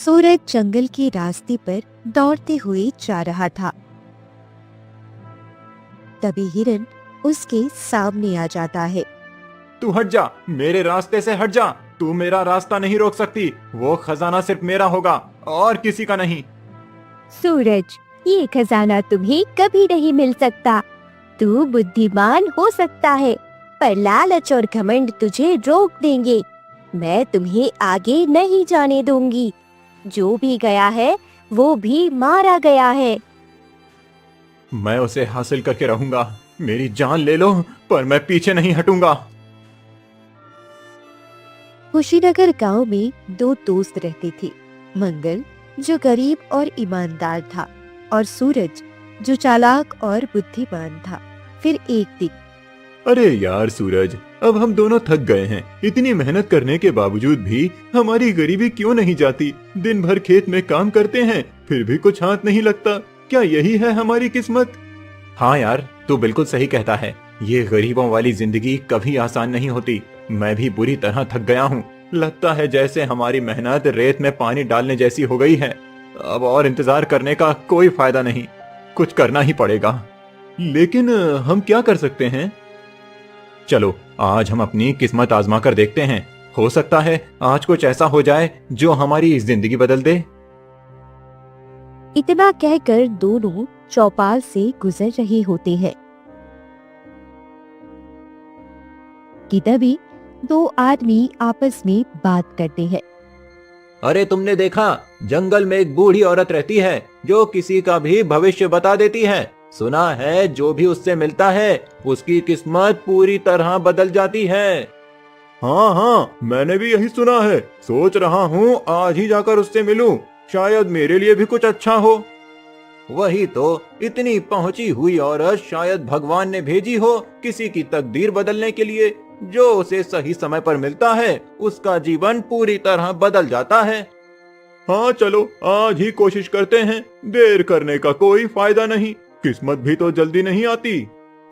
सूरज जंगल के रास्ते पर दौड़ते हुए जा रहा था। तभी हिरन उसके सामने आ जाता है। तू हट जा, मेरे रास्ते से हट जा। तू मेरा रास्ता नहीं रोक सकती। वो खजाना सिर्फ मेरा होगा और किसी का नहीं। सूरज, ये खजाना तुम्हें कभी नहीं मिल सकता। तू बुद्धिमान हो सकता है, पर लालच और घमंड तुझे रोक देंगे। मैं तुम्हें आगे नहीं जाने दूंगी। जो भी गया है वो भी मारा गया है। मैं उसे हासिल करके रहूंगा। मेरी जान ले लो, पर मैं पीछे नहीं हटूंगा। कुशीनगर गांव में दो दोस्त रहते थे। मंगल, जो गरीब और ईमानदार था, और सूरज, जो चालाक और बुद्धिमान था। फिर एक दिन, अरे यार सूरज, अब हम दोनों थक गए हैं। इतनी मेहनत करने के बावजूद भी हमारी गरीबी क्यों नहीं जाती? दिन भर खेत में काम करते हैं, फिर भी कुछ हाथ नहीं लगता। क्या यही है हमारी किस्मत? हाँ यार, तू बिल्कुल सही कहता है। ये गरीबों वाली जिंदगी कभी आसान नहीं होती। मैं भी बुरी तरह थक गया हूँ। लगता है जैसे हमारी मेहनत रेत में पानी डालने जैसी हो गई है। अब और इंतजार करने का कोई फायदा नहीं, कुछ करना ही पड़ेगा। लेकिन हम क्या कर सकते हैं? चलो आज हम अपनी किस्मत आजमा कर देखते हैं। हो सकता है आज कुछ ऐसा हो जाए जो हमारी जिंदगी बदल दे। इतना कहकर दोनों चौपाल से गुजर रहे होते हैं कि तभी दो आदमी आपस में बात करते हैं। अरे तुमने देखा, जंगल में एक बूढ़ी औरत रहती है जो किसी का भी भविष्य बता देती है। सुना है जो भी उससे मिलता है उसकी किस्मत पूरी तरह बदल जाती है। हाँ हाँ, मैंने भी यही सुना है। सोच रहा हूँ आज ही जाकर उससे मिलूं, शायद मेरे लिए भी कुछ अच्छा हो। वही तो, इतनी पहुंची हुई औरत शायद भगवान ने भेजी हो किसी की तकदीर बदलने के लिए। जो उसे सही समय पर मिलता है उसका जीवन पूरी तरह बदल जाता है। हाँ चलो आज ही कोशिश करते हैं। देर करने का कोई फायदा नहीं, किस्मत भी तो जल्दी नहीं आती।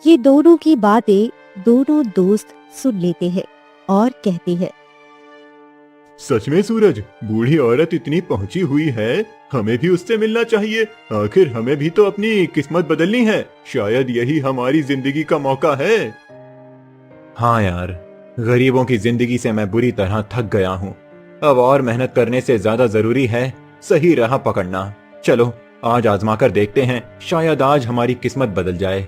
ये दोनों की बातें दोनों दोस्त सुन लेते हैं और कहते हैं, सच में सूरज, बूढ़ी औरत इतनी पहुंची हुई है, हमें भी उससे मिलना चाहिए। आखिर हमें भी तो अपनी किस्मत बदलनी है। शायद यही हमारी जिंदगी का मौका है। हाँ यार, गरीबों की जिंदगी से मैं बुरी तरह थक गया हूँ। अब और मेहनत करने से ज्यादा जरूरी है सही राह पकड़ना। चलो आज आजमा कर देखते हैं, शायद आज हमारी किस्मत बदल जाए।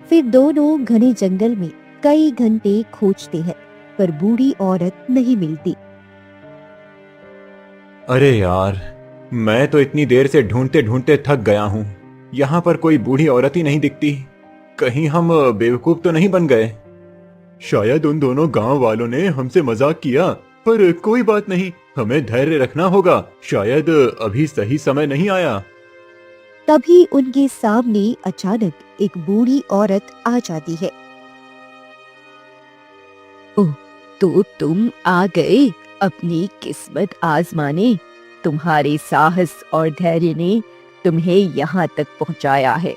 फिर दोनों घने जंगल में कई घंटे खोजते हैं, पर बूढ़ी औरत नहीं मिलती। अरे यार, मैं तो इतनी देर से ढूंढते ढूंढते थक गया हूँ। यहाँ पर कोई बूढ़ी औरत ही नहीं दिखती। कहीं हम बेवकूफ तो नहीं बन गए? शायद उन दोनों गांव वालों ने हमसे मजाक किया, पर कोई बात नहीं, हमें धैर्य रखना होगा। शायद अभी सही समय नहीं आया। तभी उनके सामने अचानक एक बूढ़ी औरत आ जाती है। ओह, तो तुम आ गए अपनी किस्मत आजमाने। तुम्हारे साहस और धैर्य ने तुम्हें यहाँ तक पहुँचाया है।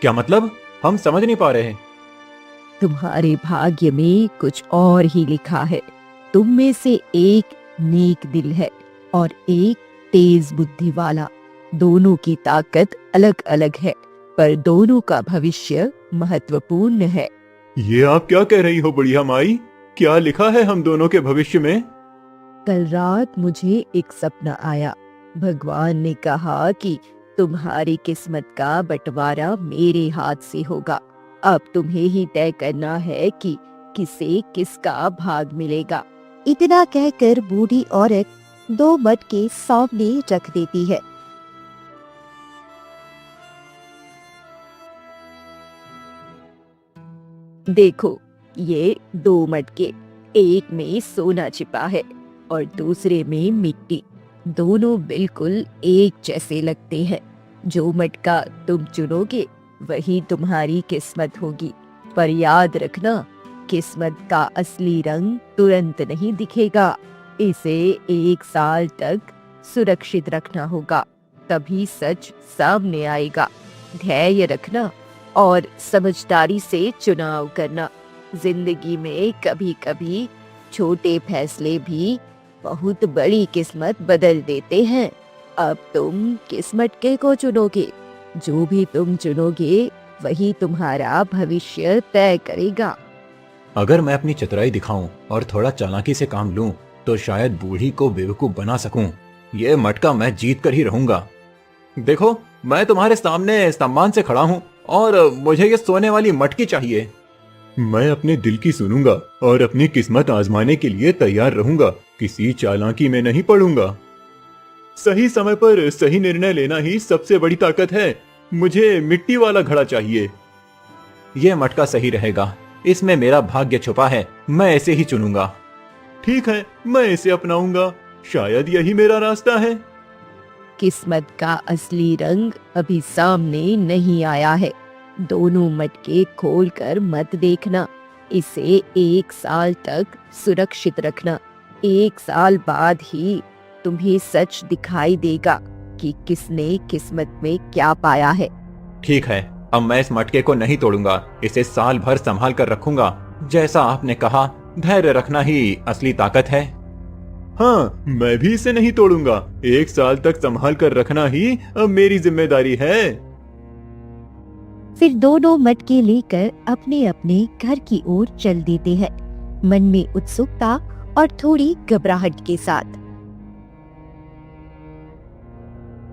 क्या मतलब? हम समझ नहीं पा रहे। तुम्हारे भाग्य में कुछ और ही लिखा है। तुम में से एक नेक दिल है और एक तेज बुद्धि वाला। दोनों की ताकत अलग अलग है, पर दोनों का भविष्य महत्वपूर्ण है। ये आप क्या कह रही हो बुढ़िया माई? क्या लिखा है हम दोनों के भविष्य में? कल रात मुझे एक सपना आया। भगवान ने कहा कि तुम्हारी किस्मत का बंटवारा मेरे हाथ से होगा। अब तुम्हें ही तय करना है कि किसे किसका भाग मिलेगा। इतना कहकर बूढ़ी औरत दो मटके सामने रख देती है। देखो, ये दो मटके, एक में सोना छिपा है और दूसरे में मिट्टी। दोनों बिल्कुल एक जैसे लगते हैं। जो मटका तुम चुनोगे वही तुम्हारी किस्मत होगी। पर याद रखना, किस्मत का असली रंग तुरंत नहीं दिखेगा। इसे 1 साल तक सुरक्षित रखना होगा, तभी सच सामने आएगा। धैर्य रखना और समझदारी से चुनाव करना। जिंदगी में कभी कभी छोटे फैसले भी बहुत बड़ी किस्मत बदल देते हैं। अब तुम किस मटके को चुनोगे? जो भी तुम चुनोगे वही तुम्हारा भविष्य तय करेगा। अगर मैं अपनी चतुराई दिखाऊं और थोड़ा चालाकी से काम लूं, तो शायद बूढ़ी को बेवकूफ बना सकूं। ये मटका मैं जीत कर ही रहूंगा। देखो, मैं तुम्हारे सामने सम्मान से खड़ा हूं और मुझे ये सोने वाली मटकी चाहिए। मैं अपने दिल की सुनूंगा और अपनी किस्मत आजमाने के लिए तैयार रहूंगा। किसी चालाकी में नहीं पड़ूंगा। सही समय पर सही निर्णय लेना ही सबसे बड़ी ताकत है। मुझे मिट्टी वाला घड़ा चाहिए। यह मटका सही रहेगा। इसमें मेरा भाग्य छुपा है। मैं ऐसे ही चुनूंगा। ठीक है, मैं इसे अपनाऊंगा। शायद यही मेरा रास्ता है। किस्मत का असली रंग अभी सामने नहीं आया है। दोनों मटके खोलकर मत देखना। इसे 1 साल तक सुरक्षित रखना। 1 साल बाद ही तुम्हें सच दिखाई देगा कि किसने किस्मत में क्या पाया है। ठीक है, अब मैं इस मटके को नहीं तोड़ूंगा। इसे साल भर संभाल कर रखूंगा। जैसा आपने कहा, धैर्य रखना ही असली ताकत है। हाँ, मैं भी इसे नहीं तोड़ूंगा। 1 साल तक संभाल कर रखना ही अब मेरी जिम्मेदारी है। फिर दोनों मटके लेकर अपने अपने घर की ओर चल देते हैं, मन में उत्सुकता और थोड़ी घबराहट के साथ।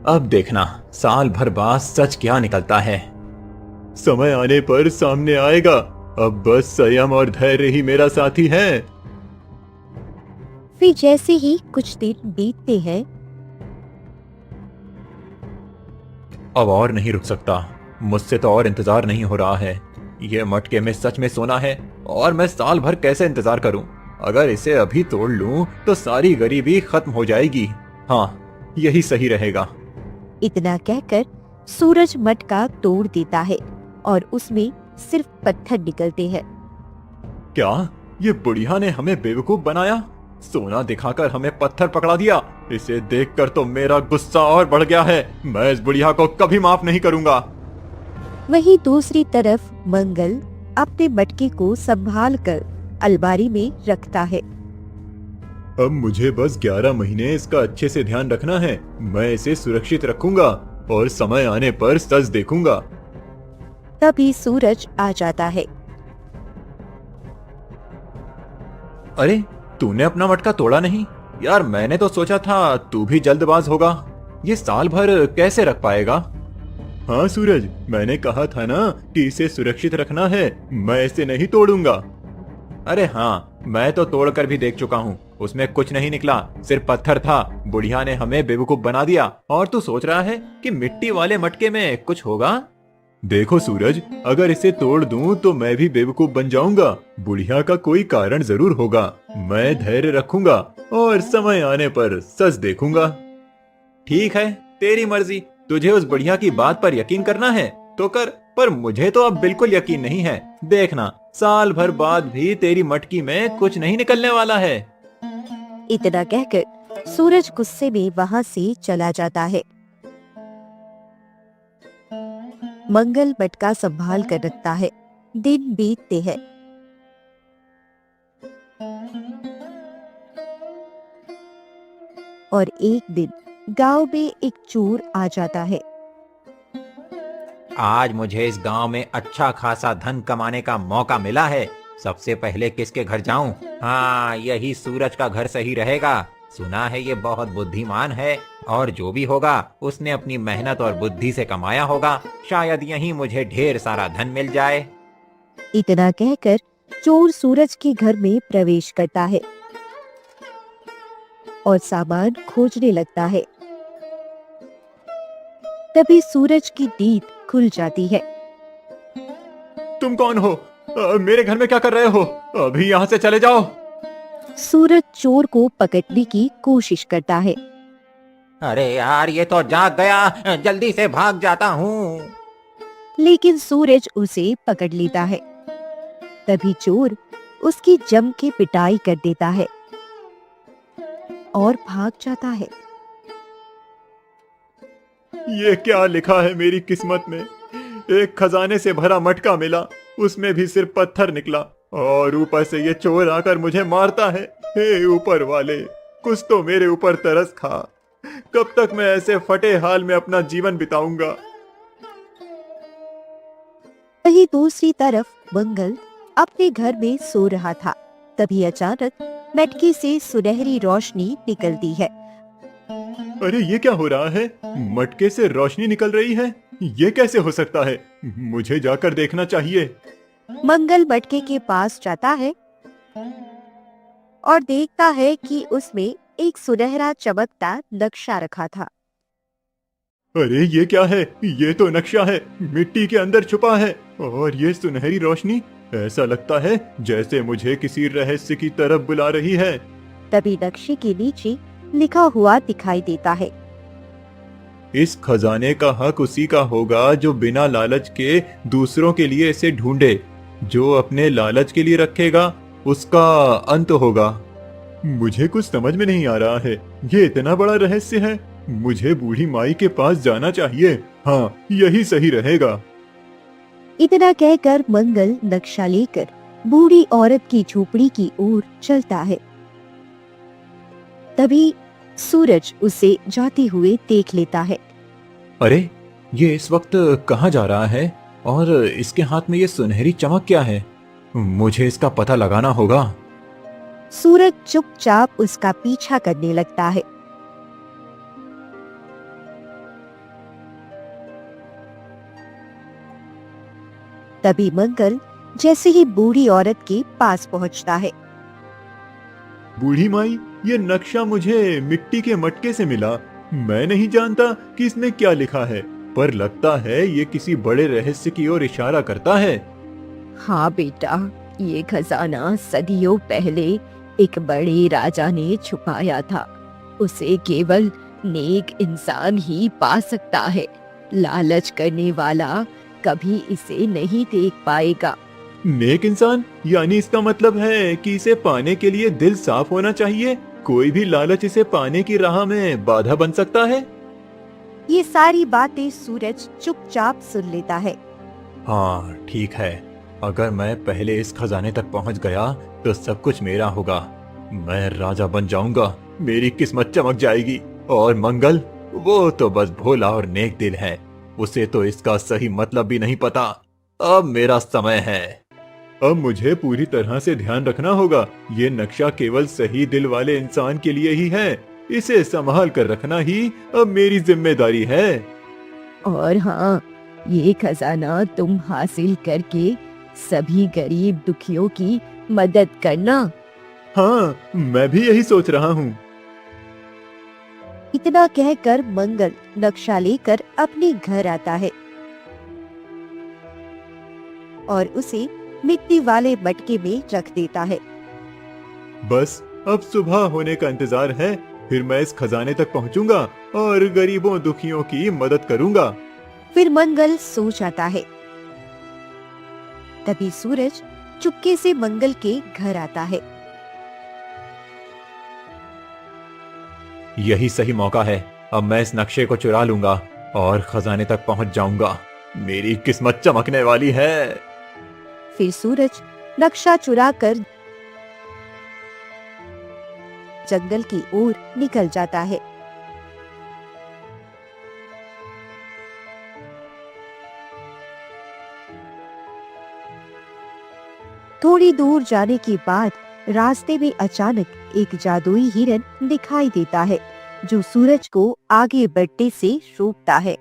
अब देखना, साल भर बाद सच क्या निकलता है। समय आने पर सामने आएगा। अब बस संयम और धैर्य ही मेरा साथी है। फिर जैसे ही कुछ दिन बीतते हैं, अब और नहीं रुक सकता। मुझसे तो और इंतजार नहीं हो रहा है। यह मटके में सच में सोना है और मैं साल भर कैसे इंतजार करूं? अगर इसे अभी तोड़ लूं तो सारी गरीबी खत्म हो जाएगी। हाँ, यही सही रहेगा। इतना कहकर सूरज मटका तोड़ देता है और उसमें सिर्फ पत्थर निकलते हैं। क्या ये बुढ़िया ने हमें बेवकूफ बनाया? सोना दिखाकर हमें पत्थर पकड़ा दिया। इसे देखकर तो मेरा गुस्सा और बढ़ गया है। मैं इस बुढ़िया को कभी माफ नहीं करूंगा। वहीं दूसरी तरफ मंगल अपने मटके को संभाल कर अलमारी में रखता है। अब मुझे बस 11 महीने इसका अच्छे से ध्यान रखना है। मैं इसे सुरक्षित रखूंगा और समय आने पर सच देखूंगा। तभी सूरज आ जाता है। अरे, तूने अपना मटका तोड़ा नहीं? यार, मैंने तो सोचा था तू भी जल्दबाज होगा। ये साल भर कैसे रख पाएगा? हाँ सूरज, मैंने कहा था ना कि इसे सुरक्षित रखना है। मैं इसे नहीं तोड़ूंगा। अरे हाँ, मैं तो तोड़कर भी देख चुका हूँ। उसमें कुछ नहीं निकला, सिर्फ पत्थर था। बुढ़िया ने हमें बेवकूफ बना दिया और तू सोच रहा है कि मिट्टी वाले मटके में कुछ होगा? देखो सूरज, अगर इसे तोड़ दूं तो मैं भी बेवकूफ बन जाऊंगा। बुढ़िया का कोई कारण जरूर होगा। मैं धैर्य रखूंगा और समय आने पर सच देखूंगा। ठीक है, तेरी मर्जी। तुझे उस बुढ़िया की बात पर यकीन करना है तो कर, पर मुझे तो अब बिल्कुल यकीन नहीं है। देखना, साल भर बाद भी तेरी मटकी में कुछ नहीं निकलने वाला है। इतना कहकर सूरज गुस्से में वहां से चला जाता है। मंगल मटका संभाल कर रखता है। दिन बीतते हैं। और एक दिन गांव में एक चोर आ जाता है। आज मुझे इस गांव में अच्छा खासा धन कमाने का मौका मिला है। सबसे पहले किसके घर जाऊं? हाँ, यही सूरज का घर सही रहेगा। सुना है ये बहुत बुद्धिमान है और जो भी होगा उसने अपनी मेहनत और बुद्धि से कमाया होगा। शायद यहीं मुझे ढेर सारा धन मिल जाए। इतना कहकर चोर सूरज के घर में प्रवेश करता है और सामान खोजने लगता है। तभी सूरज की नींद खुल जाती है। तुम कौन हो? मेरे घर में क्या कर रहे हो? अभी यहाँ से चले जाओ। सूरज चोर को पकड़ने की कोशिश करता है। अरे यार, ये तो जाग गया। जल्दी से भाग जाता हूँ। लेकिन सूरज उसे पकड़ लेता है। तभी चोर उसकी जम के पिटाई कर देता है और भाग जाता है। ये क्या लिखा है मेरी किस्मत में? एक खजाने से भरा मटका मिला, उसमें भी सिर्फ पत्थर निकला और ऊपर से ये चोर आकर मुझे मारता है। हे ऊपर वाले, कुछ तो मेरे ऊपर तरस खा। कब तक मैं ऐसे फटे हाल में अपना जीवन बिताऊंगा। वहीं दूसरी तरफ मंगल अपने घर में सो रहा था। तभी अचानक मटके से सुनहरी रोशनी निकलती है। अरे ये क्या हो रहा है? मटके से रोशनी निकल रही है। ये कैसे हो सकता है? मुझे जाकर देखना चाहिए। मंगल मटके के पास जाता है और देखता है कि उसमें एक सुनहरा चमकता नक्शा रखा था। अरे ये क्या है? ये तो नक्शा है, मिट्टी के अंदर छुपा है। और ये सुनहरी रोशनी, ऐसा लगता है जैसे मुझे किसी रहस्य की तरफ बुला रही है। तभी नक्शे के नीचे लिखा हुआ दिखाई देता है। इस खजाने का हक उसी का होगा जो बिना लालच के दूसरों के लिए इसे ढूंढे। जो अपने लालच के लिए रखेगा उसका अंत होगा। मुझे कुछ समझ में नहीं आ रहा है। ये इतना बड़ा रहस्य है। मुझे बूढ़ी माई के पास जाना चाहिए। हाँ, यही सही रहेगा। इतना कहकर मंगल नक्शा लेकर बूढ़ी औरत की झोपड़ी की ओर चलता है। तभी सूरज उसे जाते हुए देख लेता है। अरे ये इस वक्त कहाँ जा रहा है? और इसके हाथ में ये सुनहरी चमक क्या है? मुझे इसका पता लगाना होगा। सूरज चुपचाप उसका पीछा करने लगता है। तभी मंगल जैसे ही बूढ़ी औरत के पास पहुंचता है। बूढ़ी माई, ये नक्शा मुझे मिट्टी के मटके से मिला। मैं नहीं जानता कि इसमें क्या लिखा है, पर लगता है ये किसी बड़े रहस्य की ओर इशारा करता है। हाँ बेटा, ये खजाना सदियों पहले एक बड़े राजा ने छुपाया था। उसे केवल नेक इंसान ही पा सकता है। लालच करने वाला कभी इसे नहीं देख पाएगा। नेक इंसान यानी इसका मतलब है कि इसे पाने के लिए दिल साफ होना चाहिए। कोई भी लालच इसे पाने की राह में बाधा बन सकता है। ये सारी बातें सूरज चुपचाप सुन लेता है। हाँ ठीक है, अगर मैं पहले इस खजाने तक पहुंच गया तो सब कुछ मेरा होगा। मैं राजा बन जाऊंगा, मेरी किस्मत चमक जाएगी। और मंगल, वो तो बस भोला और नेक दिल है। उसे तो इसका सही मतलब भी नहीं पता। अब मेरा समय है। अब मुझे पूरी तरह से ध्यान रखना होगा। ये नक्शा केवल सही दिल वाले इंसान के लिए ही है। इसे संभाल कर रखना ही अब मेरी जिम्मेदारी है। और हाँ, ये खजाना तुम हासिल करके सभी गरीब दुखियों की मदद करना। हाँ, मैं भी यही सोच रहा हूँ। इतना कहकर मंगल नक्शा लेकर अपने घर आता है और उसे मिट्टी वाले मटके में रख देता है। बस अब सुबह होने का इंतजार है। फिर मैं इस खजाने तक पहुंचूंगा और गरीबों दुखियों की मदद करूंगा। फिर मंगल सो जाता है। तभी सूरज चुपके से मंगल के घर आता है। यही सही मौका है। अब मैं इस नक्शे को चुरा लूंगा और खजाने तक पहुंच जाऊंगा। मेरी किस्मत चमकने वाली है। फिर सूरज नक्शा चुराकर जंगल की ओर निकल जाता है। थोड़ी दूर जाने के बाद रास्ते में अचानक एक जादुई हिरन दिखाई देता है, जो सूरज को आगे बढ़ने से रोकता है।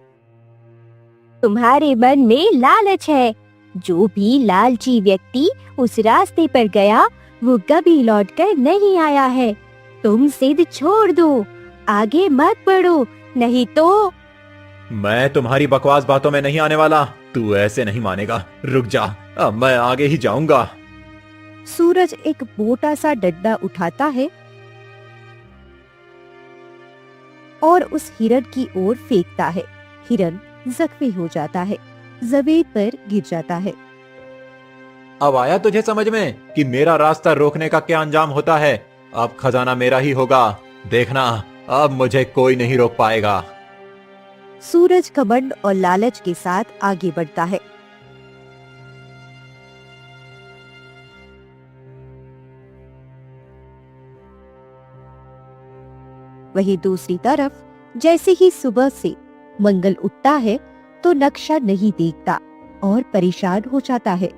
तुम्हारे मन में लालच है। जो भी लालची व्यक्ति उस रास्ते पर गया वो कभी लौटकर नहीं आया है। तुम जिद छोड़ दो, आगे मत बढ़ो, नहीं तो। मैं तुम्हारी बकवास बातों में नहीं आने वाला। तू ऐसे नहीं मानेगा। रुक जा, अब मैं आगे ही जाऊंगा। सूरज एक मोटा सा डंडा उठाता है और उस हिरन की ओर फेंकता है। हिरन जख्मी हो जाता है, जमीन पर गिर जाता है। अब आया तुझे समझ में कि मेरा रास्ता रोकने का क्या अंजाम होता है। अब खजाना मेरा ही होगा। देखना, अब मुझे कोई नहीं रोक पाएगा। सूरज घमंड और लालच के साथ आगे बढ़ता है। वहीं दूसरी तरफ जैसे ही सुबह से मंगल उठता है तो नक्शा नहीं देखता और परेशान हो जाता है।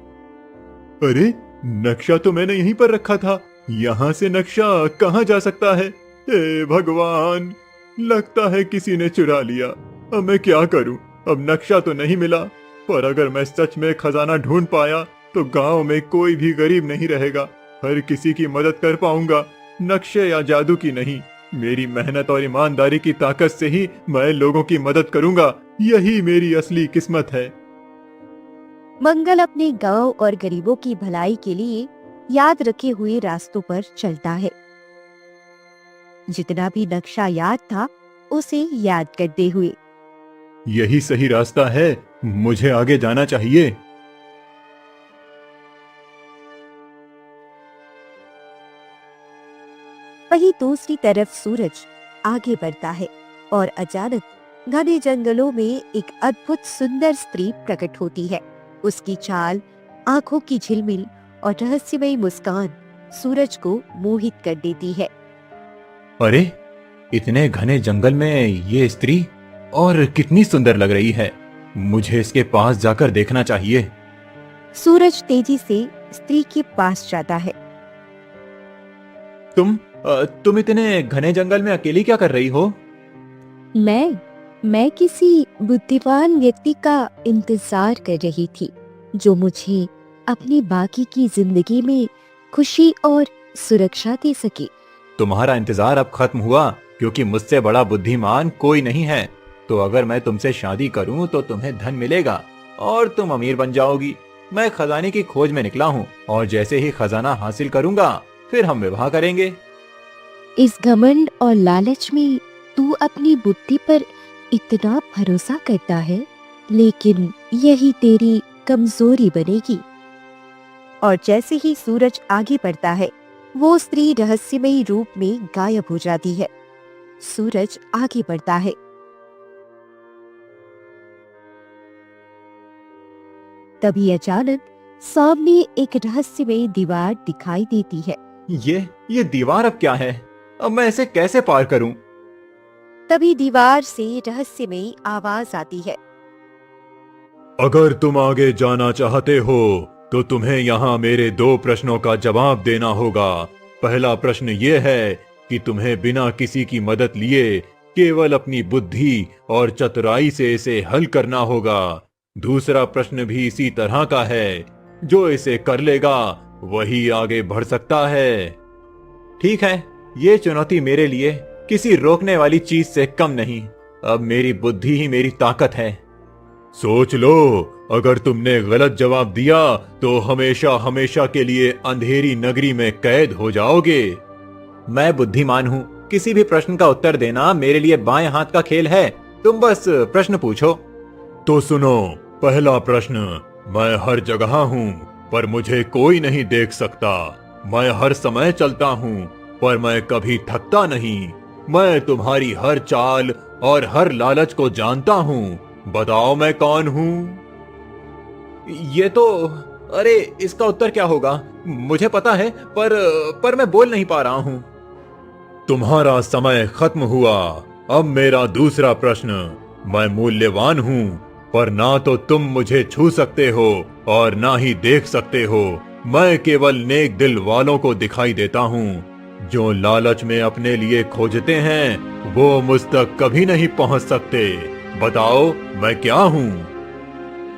अरे, नक्शा तो मैंने यहीं पर रखा था, यहाँ से नक्शा कहाँ जा सकता है? हे भगवान, लगता है किसी ने चुरा लिया। अब मैं क्या करूं? अब नक्शा तो नहीं मिला, पर अगर मैं सच में खजाना ढूंढ पाया तो गांव में कोई भी गरीब नहीं रहेगा। हर किसी की मदद कर पाऊंगा, नक्शे या जादू की नहीं। मेरी मेहनत और ईमानदारी की ताकत से ही मैं लोगों की मदद करूंगा। यही मेरी असली किस्मत है। मंगल अपने गांव और गरीबों की भलाई के लिए याद रखे हुए रास्तों पर चलता है। जितना भी नक्शा याद था उसे याद करते हुए। यही सही रास्ता है, मुझे आगे जाना चाहिए। वहीं दूसरी तरफ सूरज आगे बढ़ता है और अचानक घने जंगलों में एक अद्भुत सुंदर स्त्री प्रकट होती है। उसकी चाल, आंखों की झिलमिल और रहस्यमयी मुस्कान सूरज को मोहित कर देती है। अरे, इतने घने जंगल में ये स्त्री, और कितनी सुंदर लग रही है। मुझे इसके पास जाकर देखना चाहिए। सूरज तेजी से स्त्री के पास जाता है। तुम इतने घने जंगल में अकेली क्या कर रही हो? मैं किसी बुद्धिमान व्यक्ति का इंतजार कर रही थी जो मुझे अपनी बाकी की जिंदगी में खुशी और सुरक्षा दे सके। तुम्हारा इंतजार अब खत्म हुआ, क्योंकि मुझसे बड़ा बुद्धिमान कोई नहीं है। तो अगर मैं तुमसे शादी करूं तो तुम्हें धन मिलेगा और तुम अमीर बन जाओगी। मैं खजाने की खोज में निकला हूं और जैसे ही खजाना हासिल करूंगा फिर हम विवाह करेंगे। इस घमंड और लालच में तू अपनी बुद्धि पर इतना भरोसा करता है, लेकिन यही तेरी कमजोरी बनेगी। और जैसे ही सूरज आगे बढ़ता है वो स्त्री रहस्यमयी रूप में गायब हो जाती है। सूरज आगे बढ़ता है। तभी अचानक सामने एक रहस्यमयी दीवार दिखाई देती है। ये दीवार अब क्या है? अब मैं इसे कैसे पार करूं? तभी दीवार से रहस्यमयी आवाज आती है। अगर तुम आगे जाना चाहते हो तो तुम्हें यहाँ मेरे 2 प्रश्नों का जवाब देना होगा। पहला प्रश्न ये है कि तुम्हें बिना किसी की मदद लिए केवल अपनी बुद्धि और चतुराई से इसे हल करना होगा। दूसरा प्रश्न भी इसी तरह का है, जो इसे कर लेगा वही आगे बढ़ सकता है। ठीक है, ये चुनौती मेरे लिए किसी रोकने वाली चीज से कम नहीं। अब मेरी बुद्धि ही मेरी ताकत है। सोच लो, अगर तुमने गलत जवाब दिया तो हमेशा हमेशा के लिए अंधेरी नगरी में कैद हो जाओगे। मैं बुद्धिमान हूँ, किसी भी प्रश्न का उत्तर देना मेरे लिए बाएं हाथ का खेल है। तुम बस प्रश्न पूछो। तो सुनो, पहला प्रश्न, मैं हर जगह हूँ पर मुझे कोई नहीं देख सकता। मैं हर समय चलता हूँ पर मैं कभी थकता नहीं। मैं तुम्हारी हर चाल और हर लालच को जानता हूँ। बताओ मैं कौन हूँ? ये तो, अरे इसका उत्तर क्या होगा? मुझे पता है पर मैं बोल नहीं पा रहा हूँ। तुम्हारा समय खत्म हुआ। अब मेरा दूसरा प्रश्न, मैं मूल्यवान हूँ पर ना तो तुम मुझे छू सकते हो और ना ही देख सकते हो। मैं केवल नेक दिल वालों को दिखाई देता हूँ। जो लालच में अपने लिए खोजते हैं वो मुझ तक कभी नहीं पहुँच सकते। बताओ मैं क्या हूँ?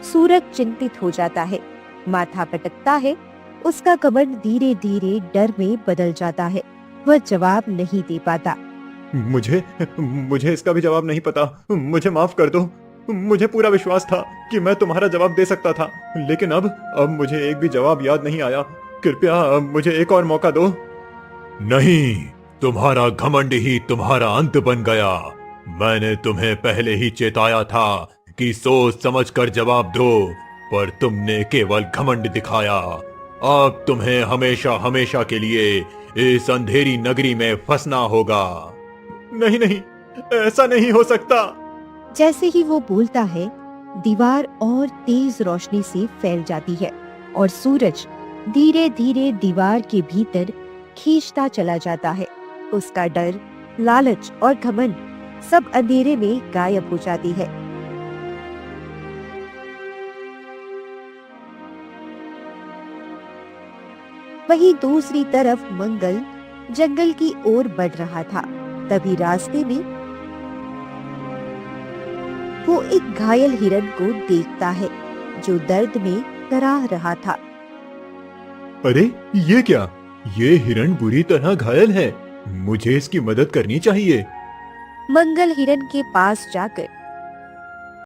सूरज चिंतित हो जाता है, माथा पटकता है। उसका घमंड धीरे धीरे डर में बदल जाता है। वह जवाब नहीं दे पाता। मुझे इसका भी जवाब नहीं पता। मुझे माफ कर दो। मुझे पूरा विश्वास था कि मैं तुम्हारा जवाब दे सकता था, लेकिन अब मुझे एक भी जवाब याद नहीं आया। कृपया मुझे एक और मौका दो। नहीं, तुम्हारा घमंड ही तुम्हारा अंत बन गया। मैंने तुम्हें पहले ही चेताया था कि सोच समझ कर जवाब दो, पर तुमने केवल घमंड दिखाया। अब तुम्हें हमेशा हमेशा के लिए इस अंधेरी नगरी में फंसना होगा। नहीं नहीं, ऐसा नहीं हो सकता। जैसे ही वो बोलता है दीवार और तेज रोशनी से फैल जाती है और सूरज धीरे धीरे दीवार के भीतर खींचता चला जाता है। उसका डर लालच और घमंड सब अंधेरे में गायब हो जाती है। वहीं दूसरी तरफ मंगल जंगल की ओर बढ़ रहा था। तभी रास्ते में वो एक घायल हिरन को देखता है जो दर्द में कराह रहा था। अरे ये क्या? ये हिरण बुरी तरह घायल है। मुझे इसकी मदद करनी चाहिए। मंगल हिरन के पास जाकर